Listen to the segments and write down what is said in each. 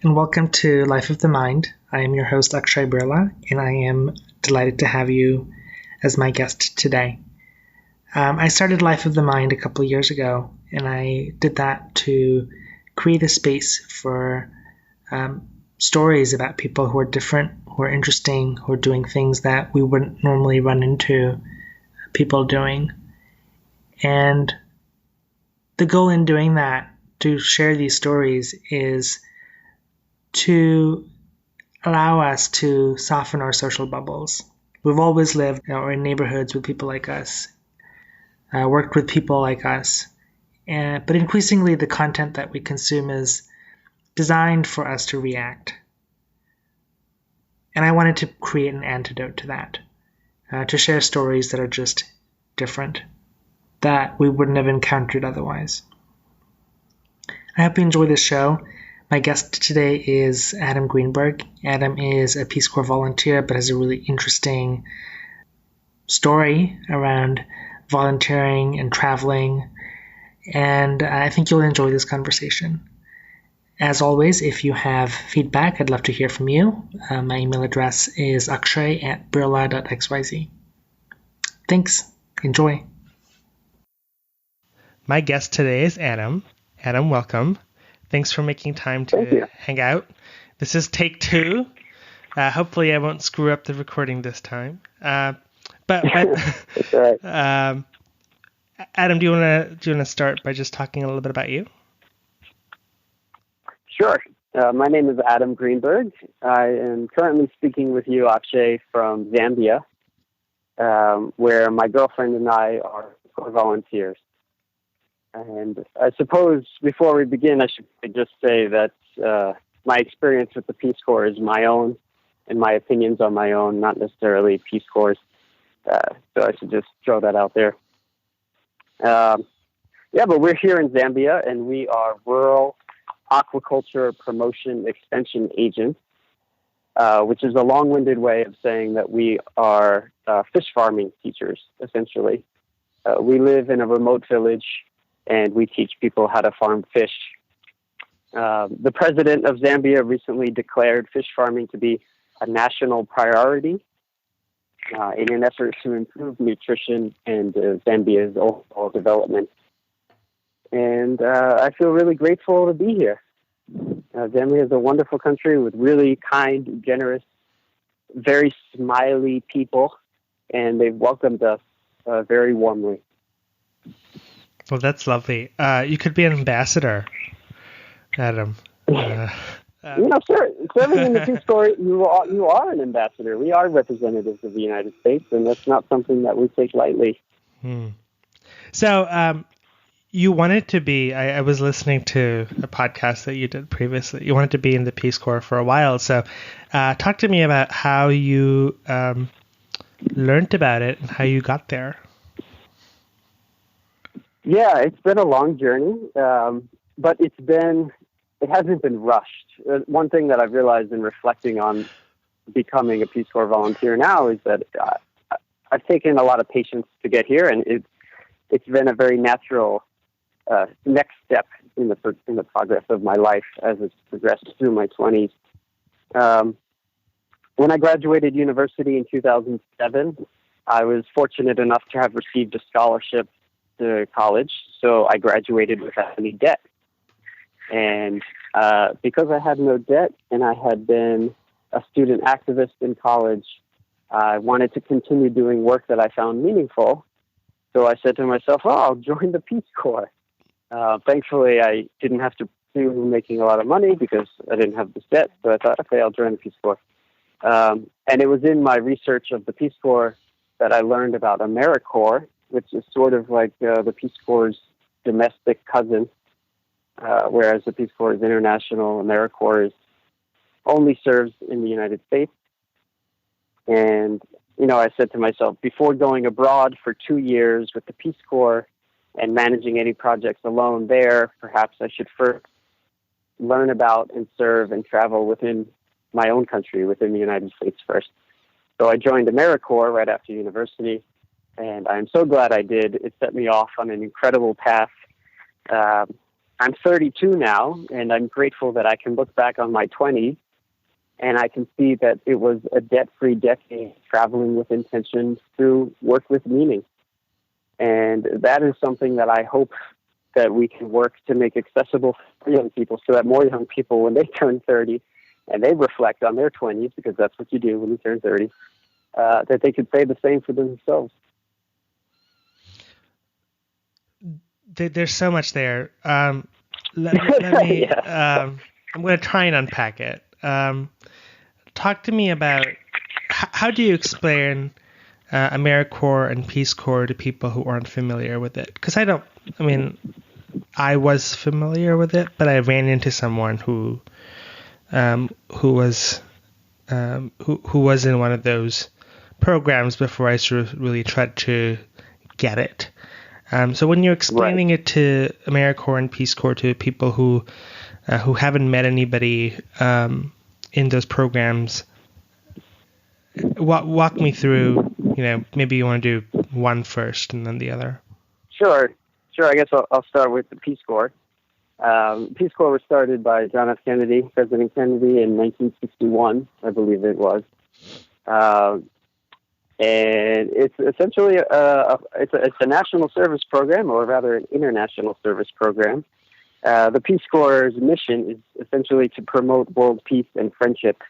and welcome to Life of the Mind. I am your host, Akshay Birla, and I am delighted to have you as my guest today. I started Life of the Mind a couple of years ago, and I did that to create a space for stories about people who are different, who are interesting, who are doing things that we wouldn't normally run into people doing. And the goal in doing that, to share these stories, is to allow us to soften our social bubbles. We've always lived in neighborhoods with people like us, worked with people like us, but increasingly the content that we consume is designed for us to react. And I wanted to create an antidote to that, to share stories that are just different, that we wouldn't have encountered otherwise. I hope you enjoy this show. My guest today is Adam Greenberg. Adam is a Peace Corps volunteer, but has a really interesting story around volunteering and traveling, and I think you'll enjoy this conversation. As always, if you have feedback, I'd love to hear from you. My email address is akshay@birla.xyz. Thanks. Enjoy. My guest today is Adam. Adam, welcome. Thanks for making time to hang out. This is take 2. Hopefully I won't screw up the recording this time. But That's all right. Adam, do you want to start by just talking a little bit about you? Sure. My name is Adam Greenberg. I am currently speaking with you, Akshay, from Zambia, where my girlfriend and I are volunteers. And I suppose before we begin, I should just say that my experience with the Peace Corps is my own, and my opinions are my own, not necessarily Peace Corps'. So I should just throw that out there. But we're here in Zambia, and we are rural aquaculture promotion extension agents, which is a long-winded way of saying that we are fish farming teachers, essentially. We live in a remote village, and we teach people how to farm fish. The president of Zambia recently declared fish farming to be a national priority in an effort to improve nutrition and Zambia's overall development. And I feel really grateful to be here. Zambia is a wonderful country with really kind, generous, very smiley people, and they've welcomed us very warmly. Well, that's lovely. You could be an ambassador, Adam. Sir, serving in the Peace Corps, you are an ambassador. We are representatives of the United States, and that's not something that we take lightly. So, you wanted to be, I was listening to a podcast that you did previously. You wanted to be in the Peace Corps for a while. So, talk to me about how you learned about it and how you got there. Yeah, it's been a long journey, but it hasn't been rushed. One thing that I've realized in reflecting on becoming a Peace Corps volunteer now is that I've taken a lot of patience to get here, and it's been a very natural next step in the progress of my life as it's progressed through my 20s. When I graduated university in 2007, I was fortunate enough to have received a scholarship to college, so I graduated without any debt. And because I had no debt and I had been a student activist in college, I wanted to continue doing work that I found meaningful. So I said to myself, I'll join the Peace Corps. Thankfully, I didn't have to pursue making a lot of money because I didn't have this debt. So I thought, okay, I'll join the Peace Corps. And it was in my research of the Peace Corps that I learned about AmeriCorps, which is sort of like the Peace Corps' domestic cousin, whereas the Peace Corps is international. AmeriCorps only serves in the United States. And, I said to myself, before going abroad for 2 years with the Peace Corps and managing any projects alone there, perhaps I should first learn about and serve and travel within my own country, within the United States first. So I joined AmeriCorps right after university, and I'm so glad I did. It set me off on an incredible path I'm 32 now, and I'm grateful that I can look back on my 20s, and I can see that it was a debt-free decade, traveling with intention through work with meaning. And that is something that I hope that we can work to make accessible for young people, so that more young people, when they turn 30 and they reflect on their 20s, because that's what you do when you turn 30, that they could say the same for themselves. There's so much there. Let me. Yeah. I'm going to try and unpack it. Talk to me about how do you explain AmeriCorps and Peace Corps to people who aren't familiar with it? Because I was familiar with it, but I ran into someone who was in one of those programs before I sort of really tried to get it. So when you're explaining it to AmeriCorps and Peace Corps to people who haven't met anybody in those programs, walk me through. Maybe you want to do one first and then the other. Sure. I guess I'll start with the Peace Corps. Peace Corps was started by John F. Kennedy, President Kennedy, in 1961, I believe it was. And it's essentially it's a national service program, or rather an international service program. The Peace Corps' mission is essentially to promote world peace and friendship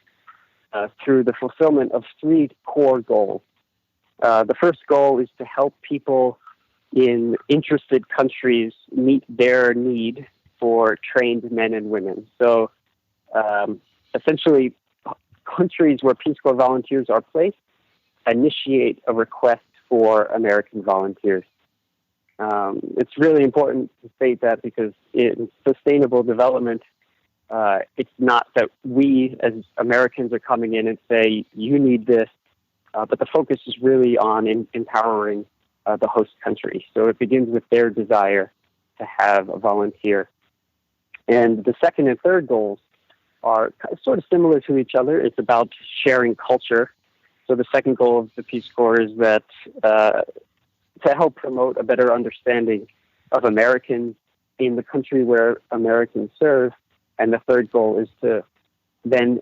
through the fulfillment of three core goals. The first goal is to help people in interested countries meet their need for trained men and women. So essentially, countries where Peace Corps volunteers are placed initiate a request for American volunteers. It's really important to state that, because in sustainable development, it's not that we as Americans are coming in and say, you need this, but the focus is really on empowering the host country. So it begins with their desire to have a volunteer. And the second and third goals are sort of similar to each other. It's about sharing culture. So the second goal of the Peace Corps is that to help promote a better understanding of Americans in the country where Americans serve. And the third goal is to then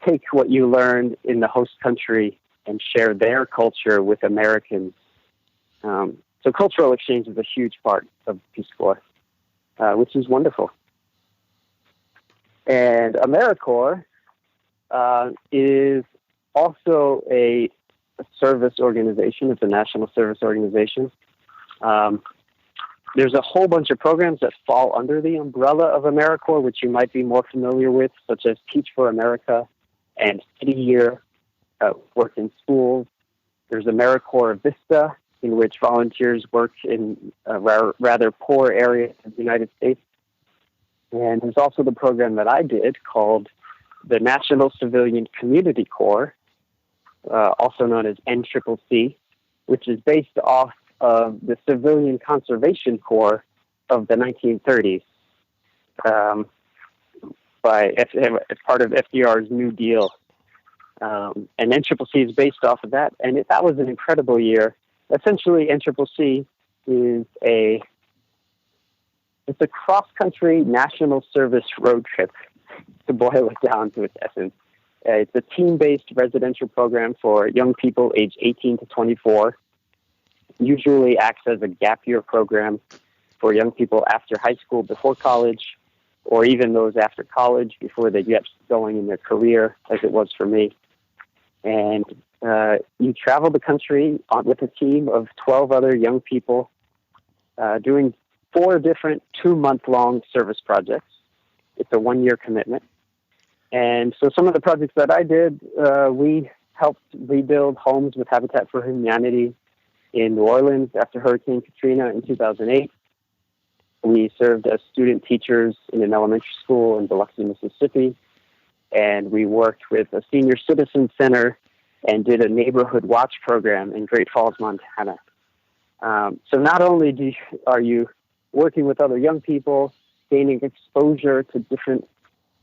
take what you learned in the host country and share their culture with Americans. So cultural exchange is a huge part of Peace Corps, which is wonderful. And AmeriCorps is also a service organization. It's a national service organization. There's a whole bunch of programs that fall under the umbrella of AmeriCorps, which you might be more familiar with, such as Teach for America and City Year, work in schools. There's AmeriCorps Vista, in which volunteers work in rather poor areas of the United States. And there's also the program that I did called the National Civilian Community Corps, also known as NCCC, which is based off of the Civilian Conservation Corps of the 1930s, as part of FDR's New Deal. And NCCC is based off of that, and that was an incredible year. Essentially, NCCC is it's a cross-country national service road trip, to boil it down to its essence. It's a team-based residential program for young people aged 18 to 24. Usually acts as a gap year program for young people after high school, before college, or even those after college before they get going in their career, as it was for me. And you travel the country with a team of 12 other young people doing 4 different 2-month-long service projects. It's a 1-year commitment. And so some of the projects that I did, we helped rebuild homes with Habitat for Humanity in New Orleans after Hurricane Katrina in 2008. We served as student teachers in an elementary school in Biloxi, Mississippi. And we worked with a senior citizen center and did a neighborhood watch program in Great Falls, Montana. So not only are you working with other young people, gaining exposure to different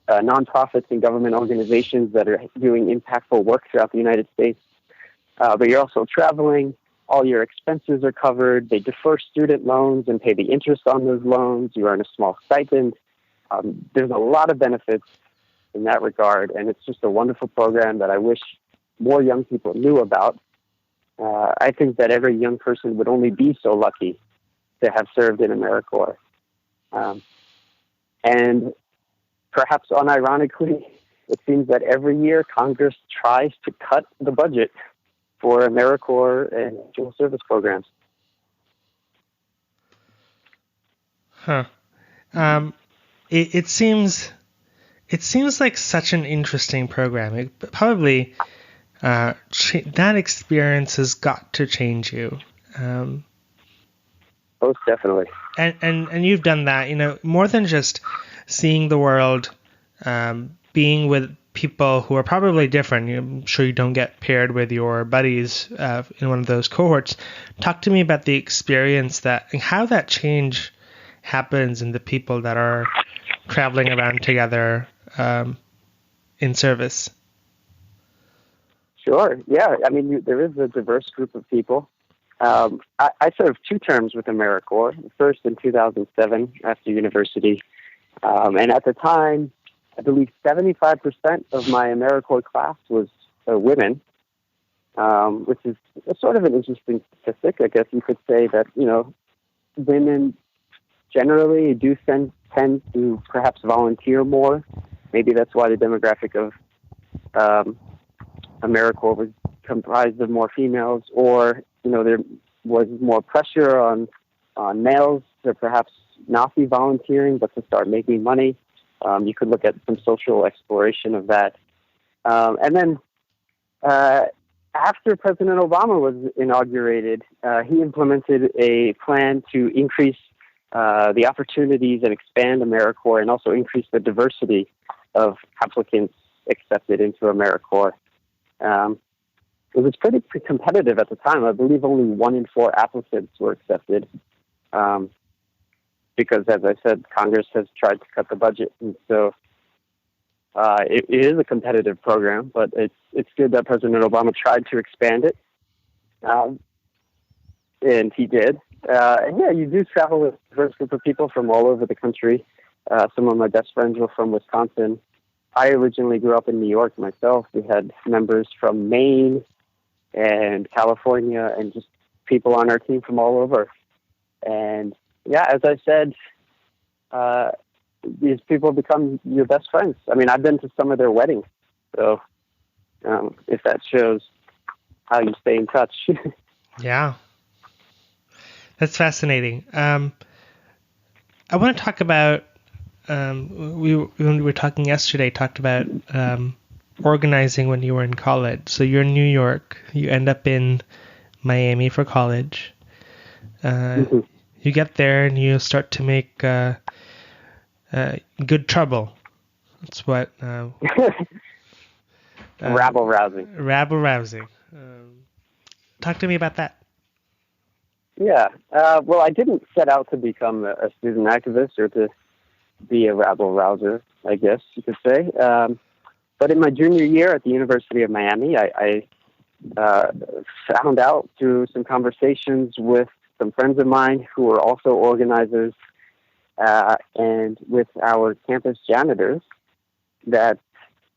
nonprofits and government organizations that are doing impactful work throughout the United States, but you're also traveling, all your expenses are covered. They defer student loans and pay the interest on those loans. You earn a small stipend. There's a lot of benefits in that regard, and it's just a wonderful program that I wish more young people knew about. I think that every young person would only be so lucky to have served in AmeriCorps. And perhaps unironically, it seems that every year Congress tries to cut the budget for AmeriCorps and dual service programs. Huh. It seems like such an interesting program. It probably that experience has got to change you. Most definitely. And you've done that, more than just seeing the world, being with people who are probably different. I'm sure you don't get paired with your buddies in one of those cohorts. Talk to me about the experience and how that change happens in the people that are traveling around together in service. Sure. Yeah. I mean, there is a diverse group of people. I served 2 terms with AmeriCorps, first in 2007 after university. And at the time, I believe 75% of my AmeriCorps class was women, which is sort of an interesting statistic. I guess you could say that, women generally do tend to perhaps volunteer more. Maybe that's why the demographic of AmeriCorps was comprised of more females, or there was more pressure on males to perhaps not be volunteering, but to start making money. You could look at some social exploration of that. And then after President Obama was inaugurated, he implemented a plan to increase the opportunities and expand AmeriCorps, and also increase the diversity of applicants accepted into AmeriCorps. It was pretty competitive at the time. I believe only 1 in 4 applicants were accepted, because, as I said, Congress has tried to cut the budget, and so it is a competitive program. But it's good that President Obama tried to expand it, and he did. And yeah, you do travel with a diverse group of people from all over the country. Some of my best friends were from Wisconsin. I originally grew up in New York myself. We had members from Maine and California, and just people on our team from all over. And yeah, as I said, these people become your best friends. I mean, I've been to some of their weddings, so if that shows how you stay in touch. Yeah, that's fascinating. I want to talk about, when we were talking yesterday, talked about organizing when you were in college. So you're in New York, you end up in Miami for college. You get there and you start to make good trouble. That's what... rabble-rousing. Rabble-rousing. Talk to me about that. Yeah. Well, I didn't set out to become a student activist or to be a rabble-rouser, I guess you could say. But in my junior year at the University of Miami, I found out through some conversations with some friends of mine who were also organizers, and with our campus janitors, that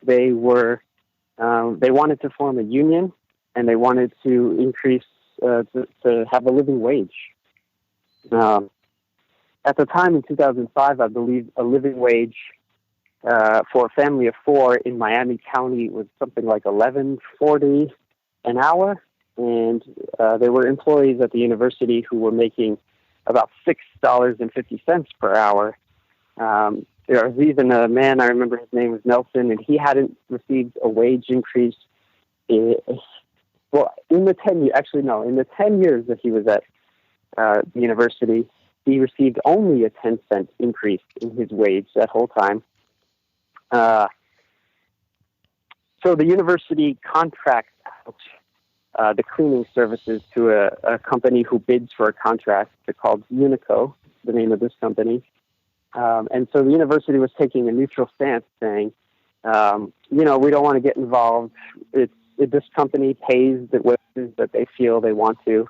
they wanted to form a union, and they wanted to increase, to have a living wage. At the time in 2005, I believe a living wage for a family of 4 in Miami County was something like $11.40 an hour. And there were employees at the university who were making about $6.50 per hour. There was even a man, I remember his name was Nelson, and he hadn't received a wage increase in the 10 years that he was at the university, he received only a 10-cent increase in his wage that whole time. So the university contracts out the cleaning services to a company who bids for a contract. They're called Unico, the name of this company. And so the university was taking a neutral stance, saying, we don't want to get involved. This company pays the wages that they feel they want to.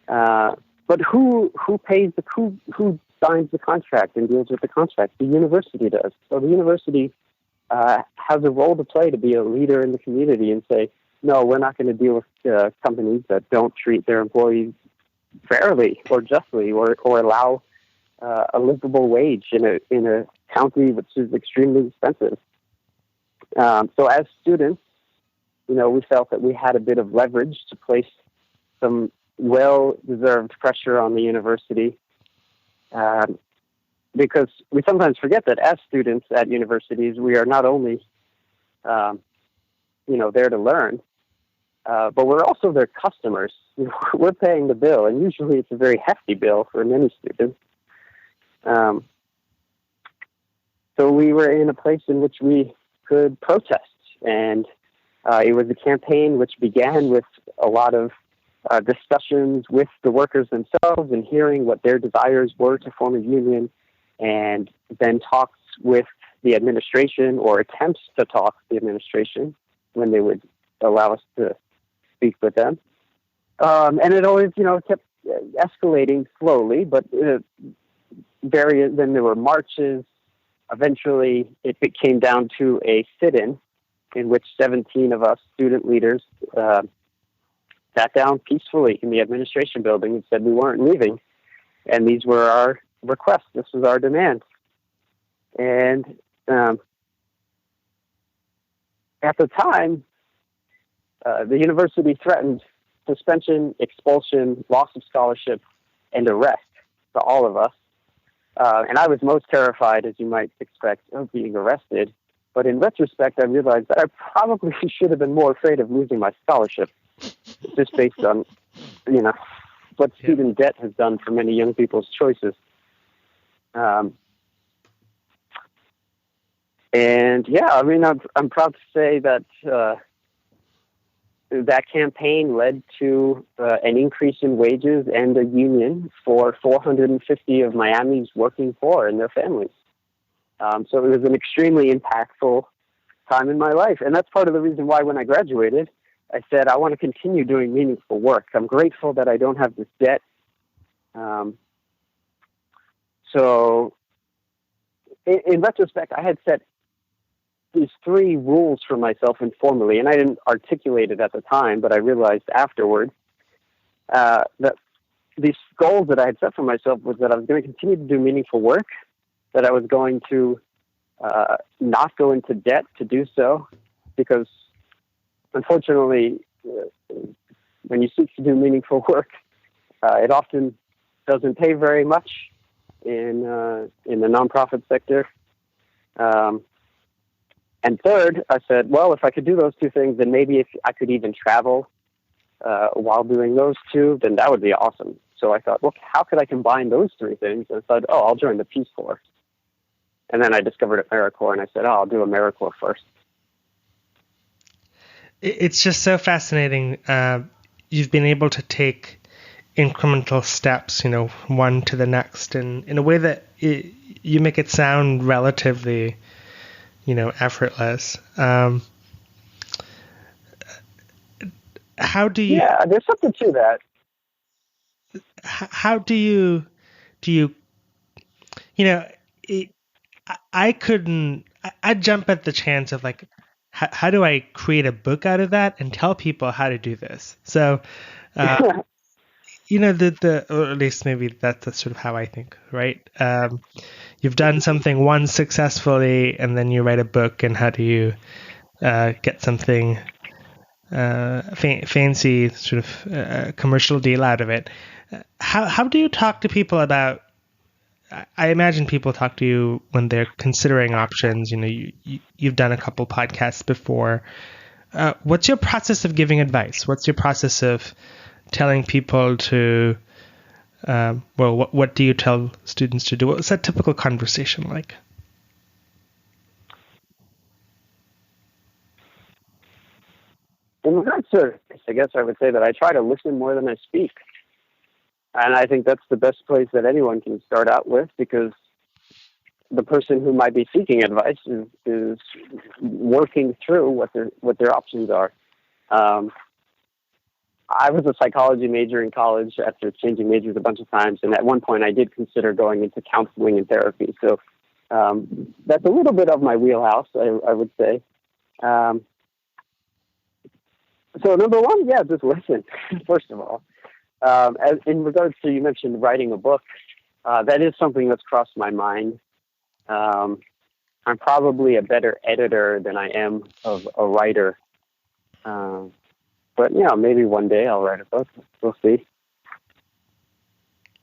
But who pays who signs the contract and deals with the contract? The university does. So the university has a role to play to be a leader in the community and say, no, we're not going to deal with companies that don't treat their employees fairly or justly or allow a livable wage in a county which is extremely expensive. So as students, we felt that we had a bit of leverage to place some well-deserved pressure on the university, because we sometimes forget that as students at universities, we are not only, there to learn, but we're also their customers. We're paying the bill, and usually it's a very hefty bill for many students. So we were in a place in which we could protest, and it was a campaign which began with a lot of discussions with the workers themselves and hearing what their desires were to form a union, and then talks with the administration or attempts to talk to the administration when they would allow us to speak with them. And it always, kept escalating slowly, but then there were marches. Eventually, it came down to a sit-in in which 17 of us student leaders sat down peacefully in the administration building and said we weren't leaving. And these were our requests. This was our demand. And at the time, the university threatened suspension, expulsion, loss of scholarship, and arrest to all of us. And I was most terrified, as you might expect, of being arrested. But in retrospect, I realized that I probably should have been more afraid of losing my scholarship, just based on, what student debt has done for many young people's choices. I'm proud to say that that campaign led to an increase in wages and a union for 450 of Miami's working poor and their families. So it was an extremely impactful time in my life. And that's part of the reason why when I graduated, I said, I want to continue doing meaningful work. I'm grateful that I don't have this debt. So in retrospect, I had set these 3 rules for myself informally, and I didn't articulate it at the time, but I realized afterwards that these goals that I had set for myself was that I was going to continue to do meaningful work, that I was going to not go into debt to do so, because unfortunately, when you seek to do meaningful work, it often doesn't pay very much in the nonprofit sector. And third, I said, well, if I could do those 2 things, then maybe if I could even travel while doing those 2, then that would be awesome. So I thought, well, how could I combine those 3 things? And I thought, I'll join the Peace Corps. And then I discovered AmeriCorps, and I said, I'll do AmeriCorps first. It's just so fascinating. You've been able to take incremental steps, one to the next, and in a way that you make it sound relatively, effortless. How do you? Yeah, there's something to that. How do you? I couldn't. I'd jump at the chance of like, how do I create a book out of that and tell people how to do this? So, or at least maybe that's sort of how I think, right? You've done something once successfully, and then you write a book, and how do you get something fancy, sort of commercial deal out of it? How do you talk to people about? I imagine people talk to you when they're considering options. You've done a couple podcasts before. What's your process of giving advice? What's your process of telling people to, what do you tell students to do? What's that typical conversation like? In regards to, I guess I would say that I try to listen more than I speak. And I think that's the best place that anyone can start out with, because the person who might be seeking advice is working through what their options are. I was a psychology major in college after changing majors a bunch of times, and at one point I did consider going into counseling and therapy. So that's a little bit of my wheelhouse, I would say. So number one, yeah, just listen, first of all. In regards to, you mentioned writing a book, that is something that's crossed my mind. I'm probably a better editor than I am of a writer. But, maybe one day I'll write a book. We'll see.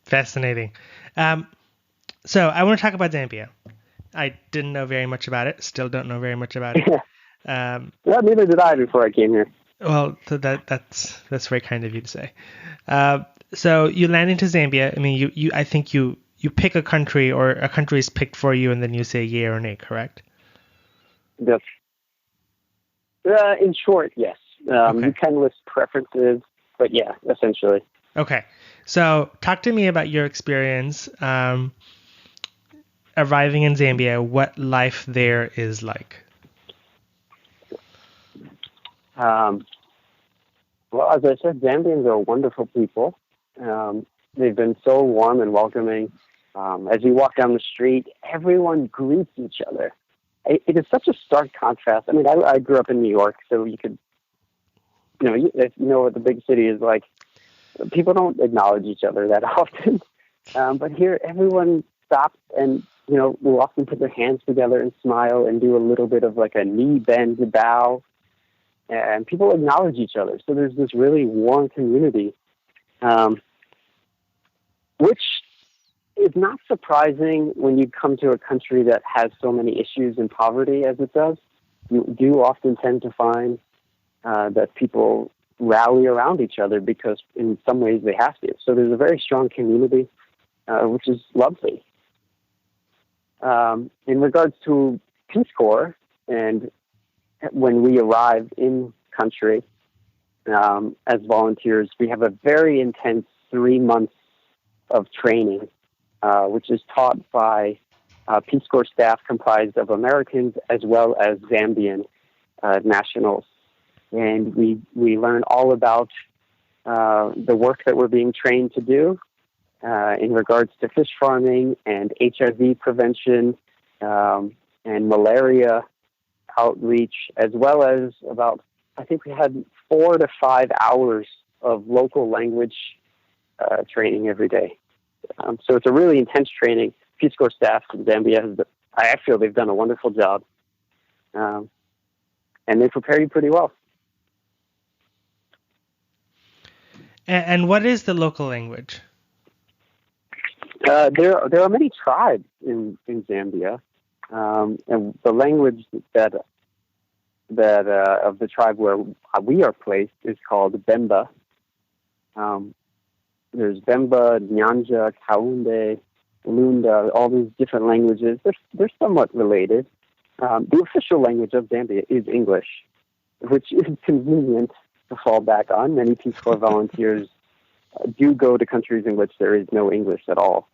Fascinating. So I want to talk about Zambia. I didn't know very much about it. Still don't know very much about it. Well, neither did I before I came here. Well, that's very kind of you to say. So you land into Zambia. I mean, I think you pick a country, or a country is picked for you, and then you say yay or nay, correct? Yes. In short, yes. Okay. You can list preferences, but yeah, essentially. Okay. So talk to me about your experience arriving in Zambia, what life there is like. Well, as I said, Zambians are wonderful people. They've been so warm and welcoming. As you walk down the street, everyone greets each other. It is such a stark contrast. I mean, I grew up in New York, so you could, if you know what the big city is like, people don't acknowledge each other that often. But here, everyone stops and, will often put their hands together and smile and do a little bit of like a knee bend bow. And people acknowledge each other. So there's this really warm community, which is not surprising when you come to a country that has so many issues and poverty as it does. You do often tend to find that people rally around each other because in some ways they have to. So there's a very strong community, which is lovely. In regards to Peace Corps, and when we arrive in country as volunteers, we have a very intense 3 months of training, which is taught by Peace Corps staff comprised of Americans as well as Zambian nationals. And we learn all about the work that we're being trained to do in regards to fish farming and HIV prevention and malaria outreach, as well as I think we had 4 to 5 hours of local language training every day. So it's a really intense training. Peace Corps staff in Zambia, I feel they've done a wonderful job. And they prepare you pretty well. And what is the local language? There are many tribes in Zambia. And the language that of the tribe where we are placed is called Bemba. There's Bemba, Nyanja, Kaunde, Lunda, all these different languages. They're somewhat related. The official language of Zambia is English, which is convenient to fall back on. Many Peace Corps volunteers do go to countries in which there is no English at all.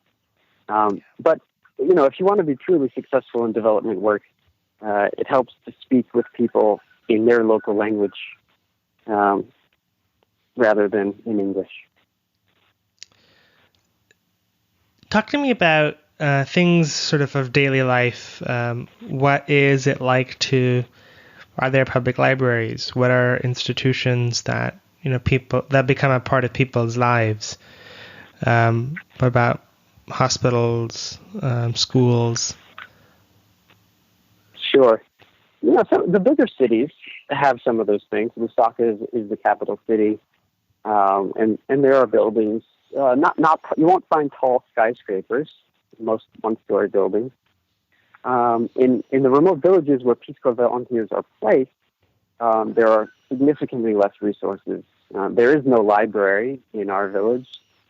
But if you want to be truly successful in development work, it helps to speak with people in their local language rather than in English. Talk to me about things sort of daily life. What is it like are there public libraries? What are institutions that, people that become a part of people's lives? What about hospitals, schools? Sure. So the bigger cities have some of those things. Lusaka is the capital city, and there are buildings. You won't find tall skyscrapers. Most one-story buildings. In the remote villages where Peace Corps volunteers are placed, there are significantly less resources. There is no library in our village.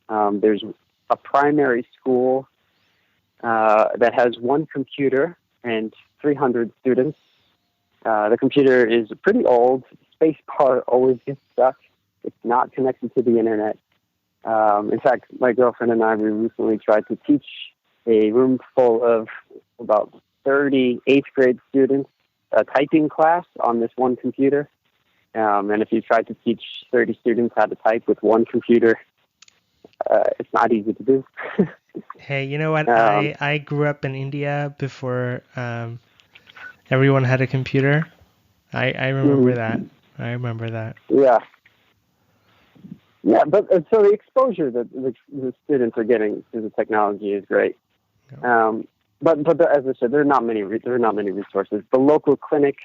There's a primary school that has 1 computer and 300 students. The computer is pretty old. Space bar always gets stuck. It's not connected to the internet. In fact, my girlfriend and I, we recently tried to teach a room full of about 30 8th grade students a typing class on this one computer. And if you try to teach 30 students how to type with one computer, it's not easy to do. Hey, you know what? I grew up in India before everyone had a computer. I remember that. I remember that. Yeah. Yeah, but so the exposure that the students are getting to the technology is great. Yeah. But as I said, there are not many resources. The local clinic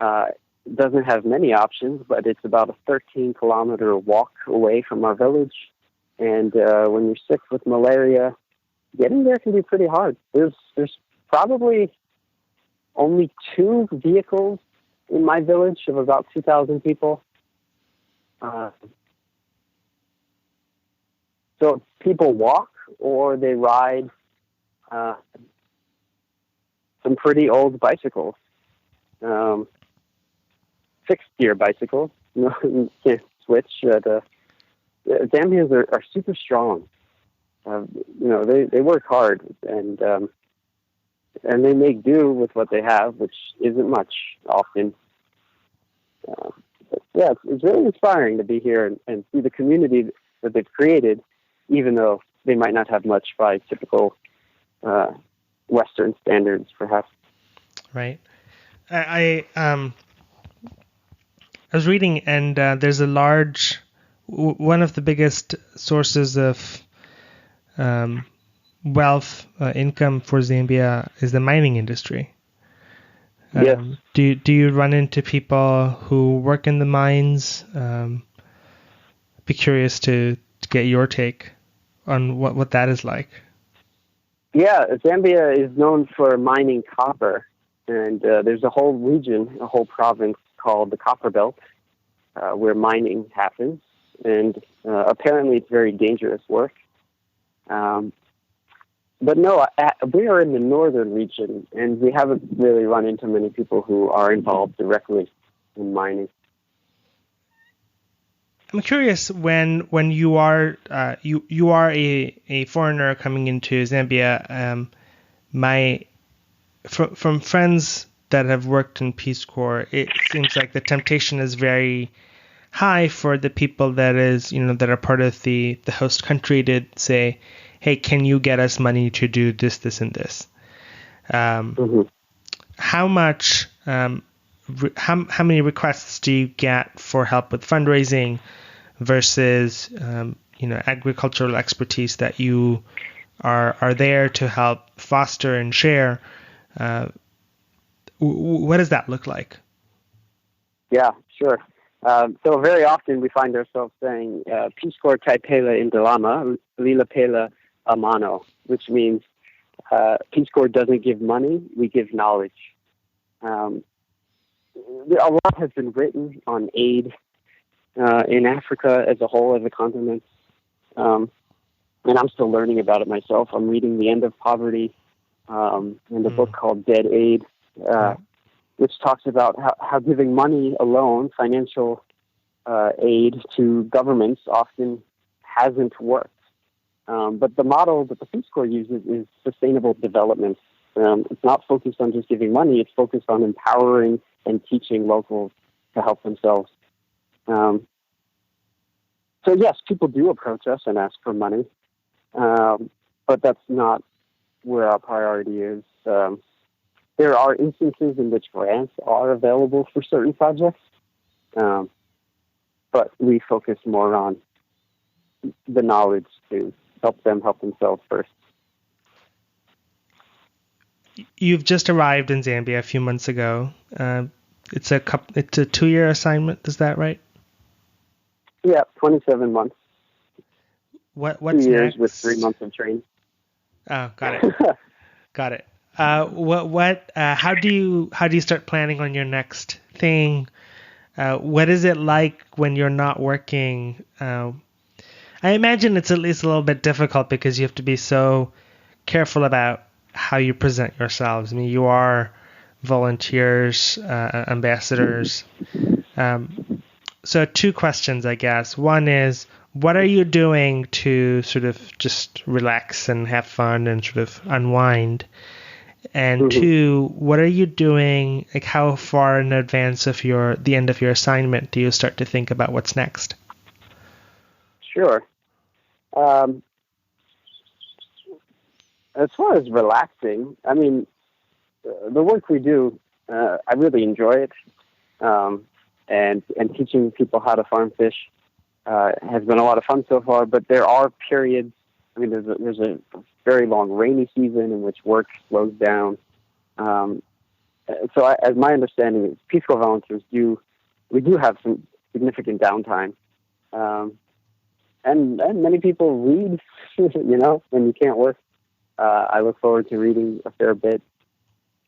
doesn't have many options, but it's about a 13-kilometer walk away from our village. And when you're sick with malaria, getting there can be pretty hard. There's probably only 2 vehicles in my village of about 2,000 people. So people walk or they ride some pretty old bicycles, 6-gear bicycles. You can't switch. Zambians are super strong. They work hard and they make do with what they have, which isn't much often. But yeah, it's really inspiring to be here and see the community that they've created, even though they might not have much by typical Western standards, perhaps. Right. I was reading, and there's a large, one of the biggest sources of wealth, income for Zambia is the mining industry. Yes. Do you run into people who work in the mines? Be curious to get your take on what that is like. Yeah, Zambia is known for mining copper, and there's a whole region, a whole province called the Copper Belt, where mining happens, and apparently it's very dangerous work. But no, we are in the northern region, and we haven't really run into many people who are involved directly in mining. I'm curious, when you are you are a foreigner coming into Zambia. From friends that have worked in Peace Corps, it seems like the temptation is very high for the people that are part of the host country to say, hey, can you get us money to do this, this, and this? How much, how many requests do you get for help with fundraising versus, agricultural expertise that you are there to help foster and share? What does that look like? Yeah, sure. So very often we find ourselves saying, Peace Corps Taipela Indalama, Lila Pela Amano, which means Peace Corps doesn't give money, we give knowledge. A lot has been written on aid in Africa as a whole, as a continent. And I'm still learning about it myself. I'm reading The End of Poverty in the book called Dead Aid, which talks about how giving money alone, financial aid to governments often hasn't worked. But the model that the Peace Corps uses is sustainable development. It's not focused on just giving money. It's focused on empowering and teaching locals to help themselves. So yes, people do approach us and ask for money, but that's not where our priority is. There are instances in which grants are available for certain projects, but we focus more on the knowledge to help them help themselves first. You've just arrived in Zambia a few months ago. It's a 2-year assignment. Is that right? Yeah, 27 months. What's 2 years next? with 3 months of training. Oh, got it. Got it. How do you start planning on your next thing? What is it like when you're not working? I imagine it's at least a little bit difficult because you have to be so careful about how you present yourselves. I mean, you are volunteers, ambassadors. So 2 questions, I guess. One is, what are you doing to sort of just relax and have fun and sort of unwind? And two, what are you doing? Like, how far in advance of the end of your assignment do you start to think about what's next? Sure. As far as relaxing, I mean, the work we do, I really enjoy it. And teaching people how to farm fish has been a lot of fun so far. But there are periods. I mean, there's a very long rainy season in which work slows down. So, as my understanding is, Peace Corps volunteers do have some significant downtime, and many people read. You know, when you can't work, I look forward to reading a fair bit.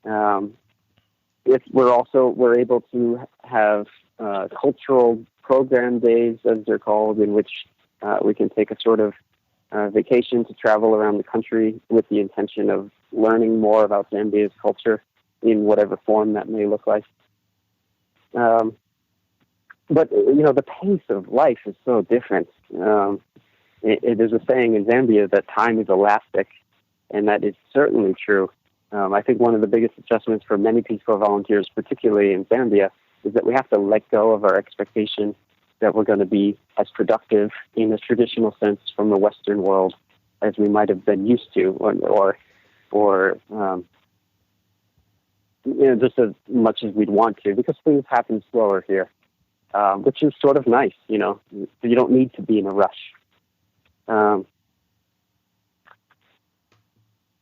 If we're able to have cultural program days, as they're called, in which we can take a sort of vacation to travel around the country with the intention of learning more about Zambia's culture in whatever form that may look like. But, you know, the pace of life is so different. There's a saying in Zambia that time is elastic, and that is certainly true. I think one of the biggest adjustments for many Peace Corps volunteers, particularly in Zambia, is that we have to let go of our expectation that we're going to be as productive in a traditional sense from the Western world as we might have been used to, or you know, just as much as we'd want to, because things happen slower here, which is sort of nice. You know, you don't need to be in a rush.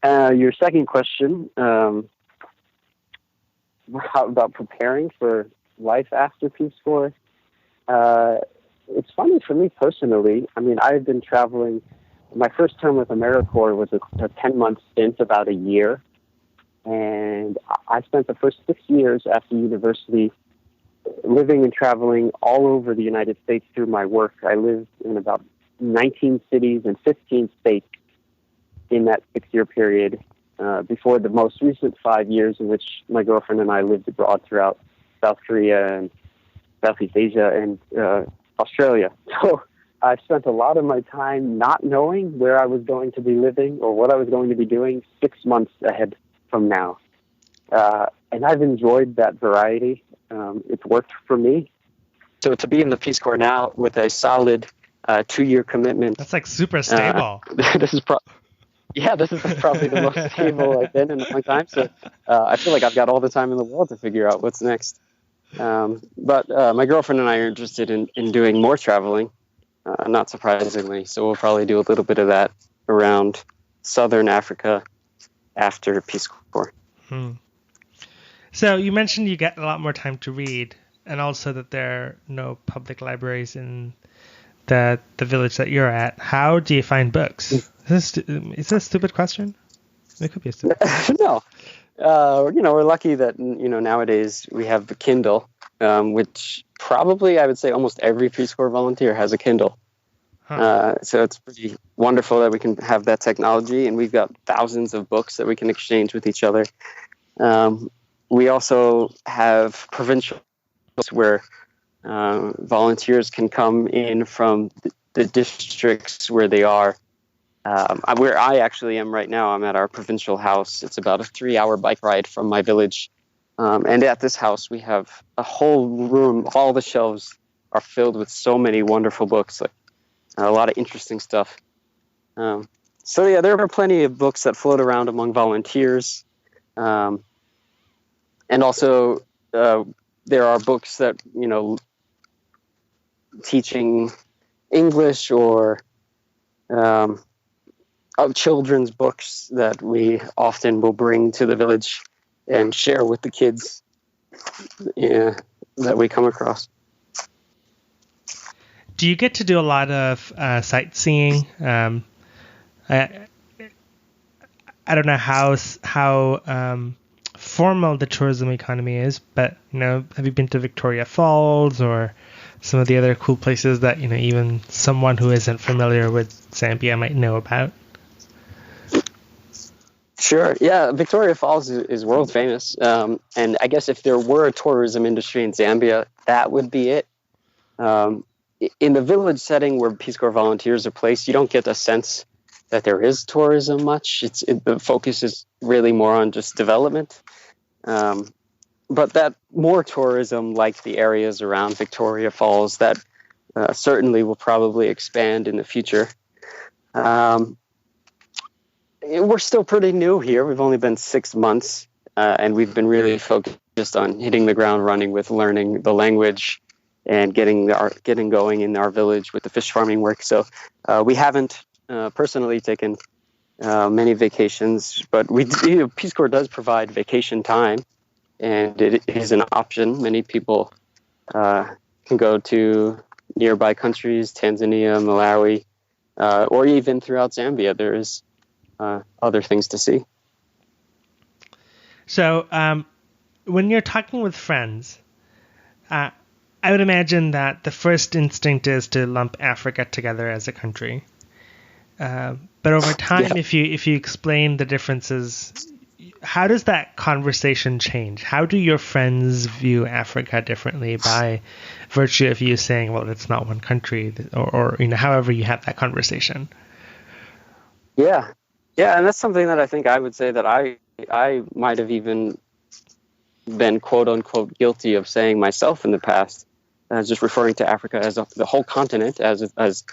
Your second question, how about preparing for life after Peace Corps? It's funny for me personally. I mean, I've been traveling. My first term with AmeriCorps was a 10-month stint, about a year. And I spent the first 6 years after university living and traveling all over the United States through my work. I lived in about 19 cities and 15 states in that 6-year period, before the most recent 5 years in which my girlfriend and I lived abroad throughout South Korea and Southeast Asia and Australia. So I spent a lot of my time not knowing where I was going to be living or what I was going to be doing 6 months ahead from now. And I've enjoyed that variety. It's worked for me. So to be in the Peace Corps now with a solid 2-year commitment. That's like super stable. This is probably the most stable I've been in a long time. So I feel like I've got all the time in the world to figure out what's next. But my girlfriend and I are interested in doing more traveling, not surprisingly. So we'll probably do a little bit of that around Southern Africa after Peace Corps. So you mentioned you get a lot more time to read, and also that there are no public libraries in the village that you're at. How do you find books? Is this a stupid question? It could be a stupid question. No. You know, we're lucky that, you know, nowadays we have the Kindle, which probably I would say almost every Peace Corps volunteer has a Kindle. So it's pretty wonderful that we can have that technology, and we've got thousands of books that we can exchange with each other. We also have provincial where volunteers can come in from the districts where they are. Where I actually am right now, I'm at our provincial house. It's about a 3-hour bike ride from my village. And at this house, we have a whole room. All the shelves are filled with so many wonderful books, like a lot of interesting stuff. So yeah, there are plenty of books that float around among volunteers. And also, there are books that, you know, teaching English or children's books that we often will bring to the village and share with the kids that we come across. Do you get to do a lot of sightseeing? I don't know how formal the tourism economy is, but, you know, have you been to Victoria Falls or some of the other cool places that, you know, even someone who isn't familiar with Zambia might know about? Sure. Yeah, Victoria Falls is world famous. And I guess if there were a tourism industry in Zambia, that would be it. In the village setting where Peace Corps volunteers are placed, you don't get a sense there is tourism much. The focus is really more on just development. But that more tourism, like the areas around Victoria Falls, that certainly will probably expand in the future. We're still pretty new here. We've only been 6 months, and we've been really focused on hitting the ground running with learning the language and getting going in our village with the fish farming work. So we haven't personally taken many vacations, but Peace Corps does provide vacation time, and it is an option. Many people can go to nearby countries, Tanzania, Malawi, or even throughout Zambia. There is other things to see. So when you're talking with friends, I would imagine that the first instinct is to lump Africa together as a country. But over time, if you explain the differences, how does that conversation change? How do your friends view Africa differently by virtue of you saying, well, it's not one country, or however you have that conversation? Yeah, and that's something that I think I would say that I might have even been quote unquote guilty of saying myself in the past, just referring to Africa as the whole continent as.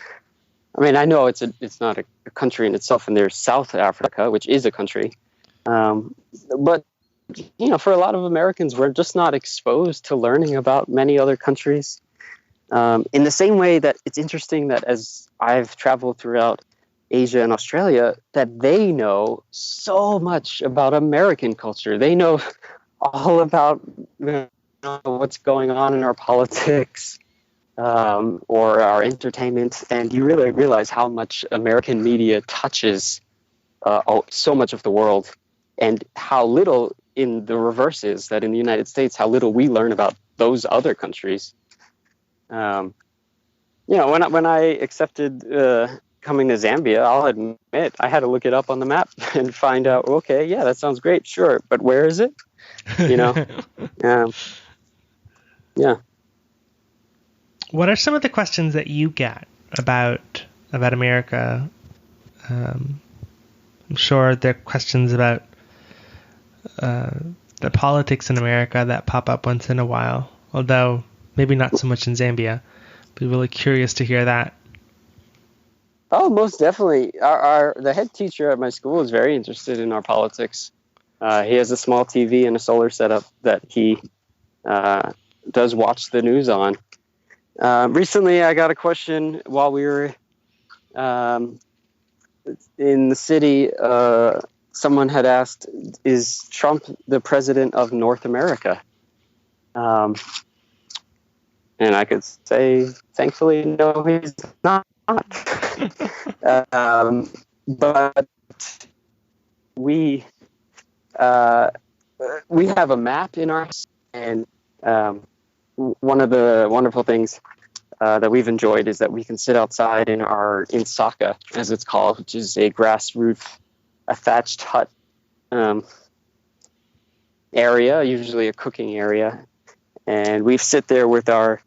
I mean, I know it's not a country in itself, and there's South Africa, which is a country. But, for a lot of Americans, we're just not exposed to learning about many other countries. In the same way that it's interesting that as I've traveled throughout Asia and Australia, that they know so much about American culture. They know all about what's going on in our politics. Or our entertainment, and you really realize how much American media touches so much of the world, and how little in the reverse is that in the United States, how little we learn about those other countries. When I accepted coming to Zambia, I'll admit I had to look it up on the map and find out, okay, yeah, that sounds great, sure, but where is it? Yeah. What are some of the questions that you get about America? I'm sure there are questions about the politics in America that pop up once in a while, although maybe not so much in Zambia. Be really curious to hear that. Oh, most definitely. The head teacher at my school is very interested in our politics. He has a small TV and a solar setup that he does watch the news on. Recently, I got a question while we were in the city. Someone had asked, is Trump the president of North America? And I could say, thankfully, no, he's not. But we have a map in our house, and one of the wonderful things that we've enjoyed is that we can sit outside in Saka, as it's called, which is a grass roof, a thatched hut area, usually a cooking area. And we sit there with our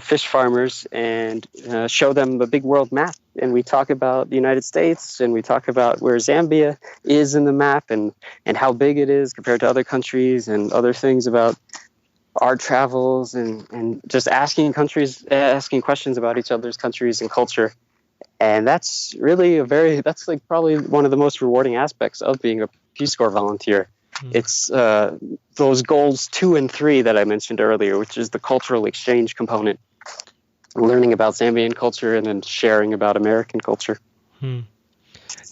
fish farmers and show them the big world map. And we talk about the United States, and we talk about where Zambia is in the map, and how big it is compared to other countries, and other things about our travels, and just asking questions about each other's countries and culture. And that's really that's like probably one of the most rewarding aspects of being a Peace Corps volunteer. It's those goals 2 and 3 that I mentioned earlier, which is the cultural exchange component, learning about Zambian culture and then sharing about American culture.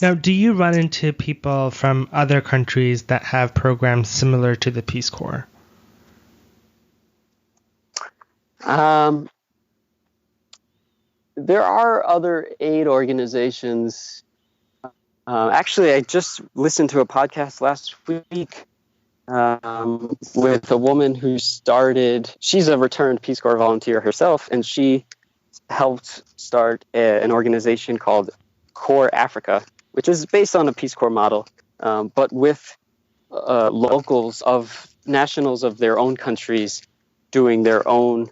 Now, do you run into people from other countries that have programs similar to the Peace Corps? There are other aid organizations. Actually, I just listened to a podcast last week with a woman who she's a returned Peace Corps volunteer herself, and she helped start an organization called Core Africa, which is based on a Peace Corps model, but with nationals of their own countries doing their own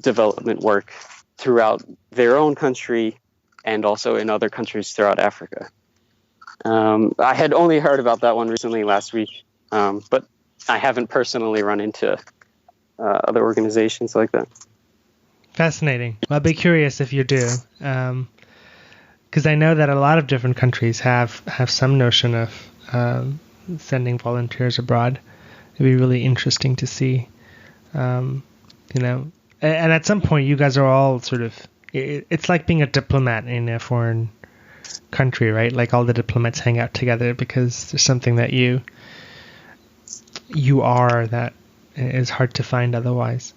development work throughout their own country, and also in other countries throughout Africa. I had only heard about that one recently last week, but I haven't personally run into other organizations like that. Fascinating. Well, I'll be curious if you do, because I know that a lot of different countries have some notion of sending volunteers abroad. It'd be really interesting to see, and at some point you guys are all sort of, it's like being a diplomat in a foreign country, right? Like all the diplomats hang out together because there's something that you are that is hard to find otherwise.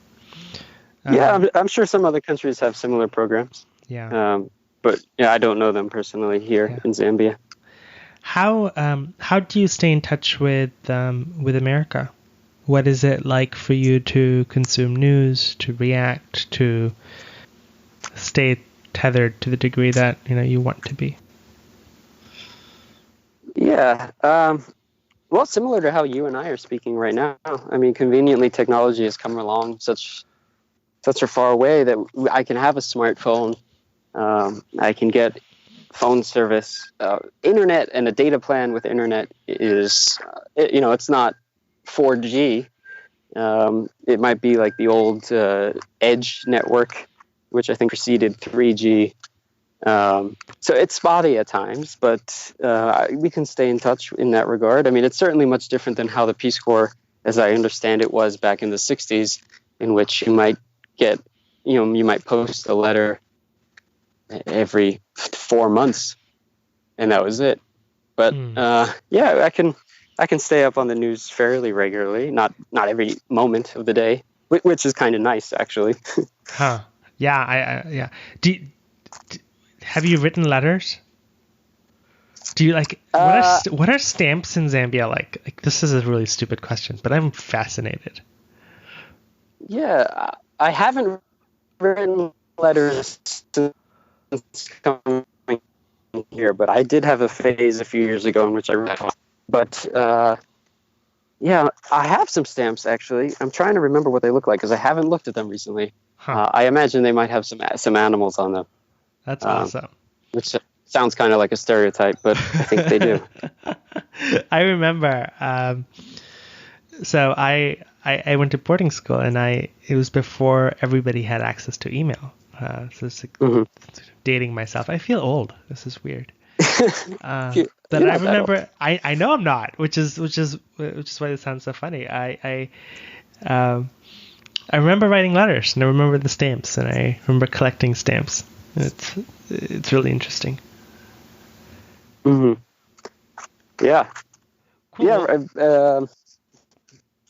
Yeah, I'm sure some other countries have similar programs. Yeah. But yeah, I don't know them personally here in Zambia. How do you stay in touch with America? What is it like for you to consume news, to react, to stay tethered to the degree that you want to be? Yeah. Well, similar to how you and I are speaking right now. I mean, conveniently, technology has come along such a far way that I can have a smartphone. I can get phone service, internet, and a data plan with internet is, it's not 4G. It might be like the old Edge network, which I think preceded 3G. So it's spotty at times, but we can stay in touch in that regard. I mean, it's certainly much different than how the Peace Corps, as I understand it, was back in the 60s, in which you might get, you might post a letter every 4 months, and that was it. But yeah, I can stay up on the news fairly regularly, not every moment of the day, which is kind of nice, actually. Huh? Yeah, yeah. Have you written letters? Do you like what are stamps in Zambia like? Like, this is a really stupid question, but I'm fascinated. Yeah, I haven't written letters since coming here, but I did have a phase a few years ago in which I read. But yeah, I have some stamps actually. I'm trying to remember what they look like because I haven't looked at them recently. Huh. I imagine they might have some animals on them. That's awesome. Which sounds kind of like a stereotype, but I think they do. I remember. So I went to boarding school, and it was before everybody had access to email. So it's like dating myself. I feel old. This is weird. But I remember. I know I'm not, which is why it sounds so funny. I remember writing letters, and I remember the stamps, and I remember collecting stamps. It's really interesting. Mm-hmm. Yeah. Cool. Yeah.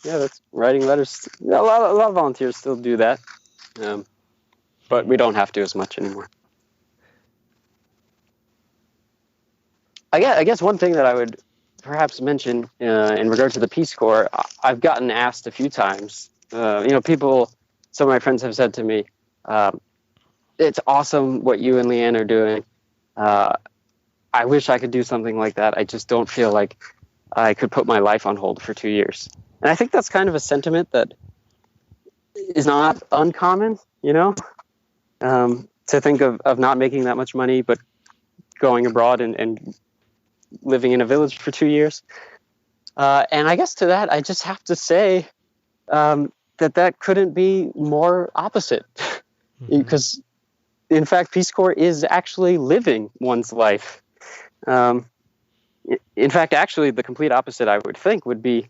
Yeah, that's writing letters. A lot of volunteers still do that, but we don't have to as much anymore. I guess one thing that I would perhaps mention in regard to the Peace Corps, I've gotten asked a few times. Some of my friends have said to me, "It's awesome what you and Leanne are doing. I wish I could do something like that. I just don't feel like I could put my life on hold for 2 years." And I think that's kind of a sentiment that is not uncommon, to think of not making that much money, but going abroad and living in a village for 2 years. And I guess to that, I just have to say that couldn't be more opposite. Because, in fact, Peace Corps is actually living one's life. In fact, actually, the complete opposite, I would think, would be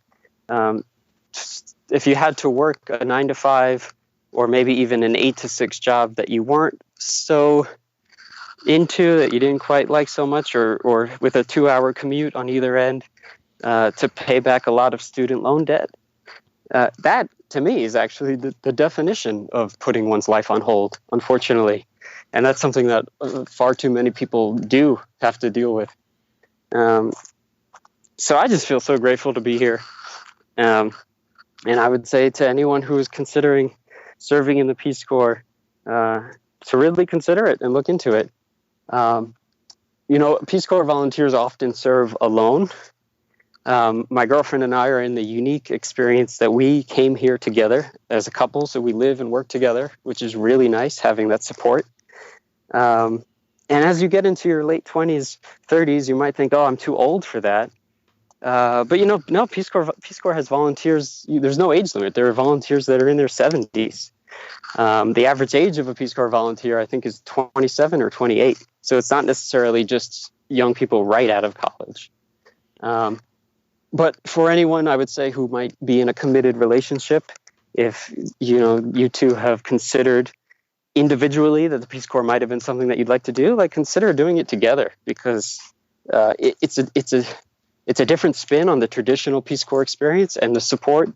if you had to work a 9 to 5 or maybe even an 8 to 6 job that you weren't so into, that you didn't quite like so much, or with a 2-hour commute on either end to pay back a lot of student loan debt. That, to me, is actually the definition of putting one's life on hold, unfortunately. And that's something that far too many people do have to deal with. So I just feel so grateful to be here. And I would say to anyone who is considering serving in the Peace Corps to really consider it and look into it. Peace Corps volunteers often serve alone. My girlfriend and I are in the unique experience that we came here together as a couple, so we live and work together, which is really nice having that support. And as you get into your late 20s, 30s, you might think, oh, I'm too old for that. But no, Peace Corps has volunteers. There's no age limit. There are volunteers that are in their 70s. The average age of a Peace Corps volunteer, I think, is 27 or 28. So it's not necessarily just young people right out of college. But for anyone, I would say, who might be in a committed relationship, if you two have considered individually that the Peace Corps might have been something that you'd like to do, like, consider doing it together, because it's a different spin on the traditional Peace Corps experience, and the support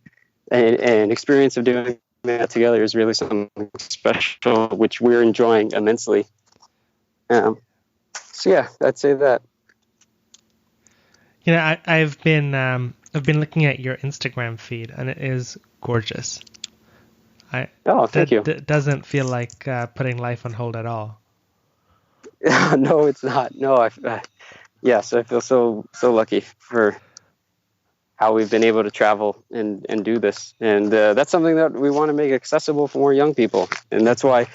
and experience of doing that together is really something special, which we're enjoying immensely. So yeah, I'd say that. I've been looking at your Instagram feed, and it is gorgeous. Thank you. It doesn't feel like putting life on hold at all. No, it's not. No, yes, I feel so lucky for how we've been able to travel and do this. And that's something that we want to make accessible for more young people. And that's why,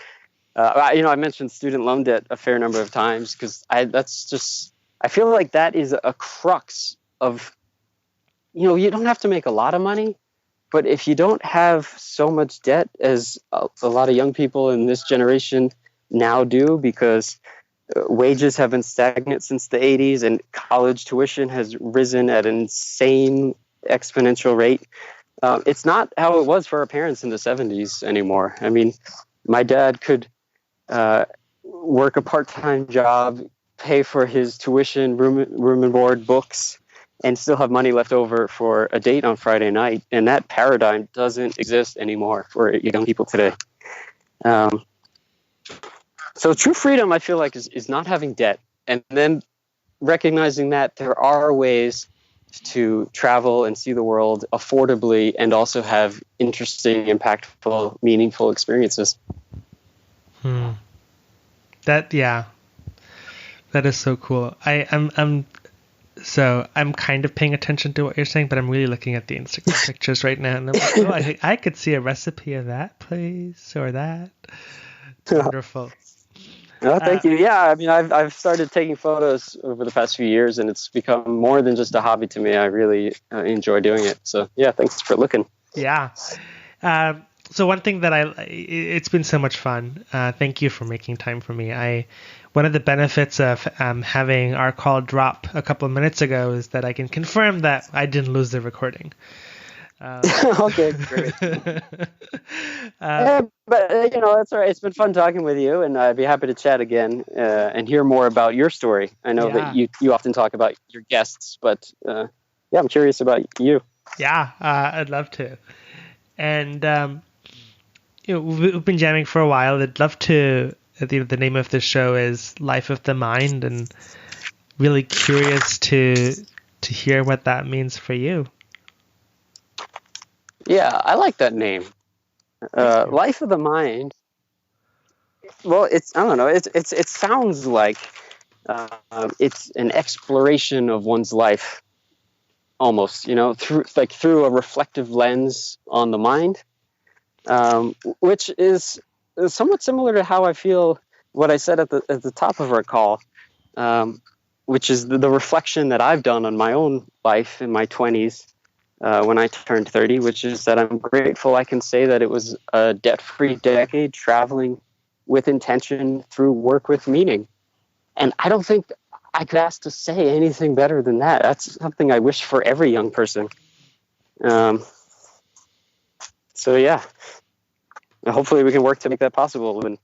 I mentioned student loan debt a fair number of times, because I feel like that is a crux of, you don't have to make a lot of money, but if you don't have so much debt as a lot of young people in this generation now do, because wages have been stagnant since the 80s and college tuition has risen at an insane exponential rate. It's not how it was for our parents in the 70s anymore. I mean, my dad could work a part-time job, pay for his tuition, room and board, books, and still have money left over for a date on Friday night. And that paradigm doesn't exist anymore for young people today. So true freedom, I feel like, is not having debt, and then recognizing that there are ways to travel and see the world affordably and also have interesting, impactful, meaningful experiences. That is so cool. I'm kind of paying attention to what you're saying, but I'm really looking at the Instagram pictures right now, and I'm like, I could see a recipe of that place or that. It's wonderful. Oh, thank you. Yeah, I mean, I've started taking photos over the past few years, and it's become more than just a hobby to me. I really enjoy doing it. So yeah, thanks for looking. Yeah. So one thing that it's been so much fun. Thank you for making time for me. One of the benefits of having our call drop a couple of minutes ago is that I can confirm that I didn't lose the recording. Okay, great. But it's all right. It's been fun talking with you, and I'd be happy to chat again and hear more about your story. I know that you often talk about your guests, but I'm curious about you. Yeah, I'd love to. And we've been jamming for a while. I'd love to. The name of the show is Life of the Mind, and really curious to hear what that means for you. Yeah, I like that name. Life of the Mind. Well, I don't know. It sounds like it's an exploration of one's life, almost. Through a reflective lens on the mind, which is somewhat similar to how I feel. What I said at the top of our call, which is the reflection that I've done on my own life in my 20s. When I turned 30, which is that I'm grateful I can say that it was a debt-free decade traveling with intention through work with meaning. And I don't think I could ask to say anything better than that. That's something I wish for every young person. So yeah, hopefully we can work to make that possible and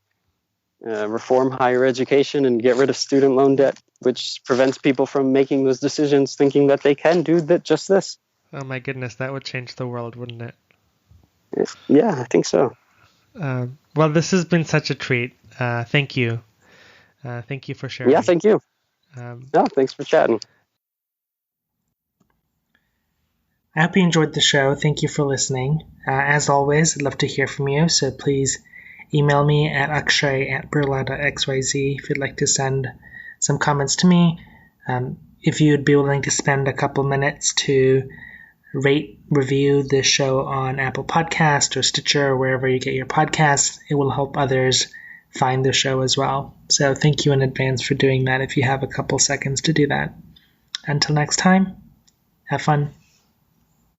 reform higher education and get rid of student loan debt, which prevents people from making those decisions thinking that they can do just this. Oh my goodness, that would change the world, wouldn't it? Yeah, I think so. Well, this has been such a treat. Thank you. Thank you for sharing. Yeah, thank you. Thanks for chatting. I hope you enjoyed the show. Thank you for listening. As always, I'd love to hear from you, so please email me at akshay@birla.xyz if you'd like to send some comments to me. If you'd be willing to spend a couple minutes to rate, review this show on Apple Podcasts or Stitcher or wherever you get your podcasts, it will help others find the show as well. So thank you in advance for doing that if you have a couple seconds to do that. Until next time, have fun.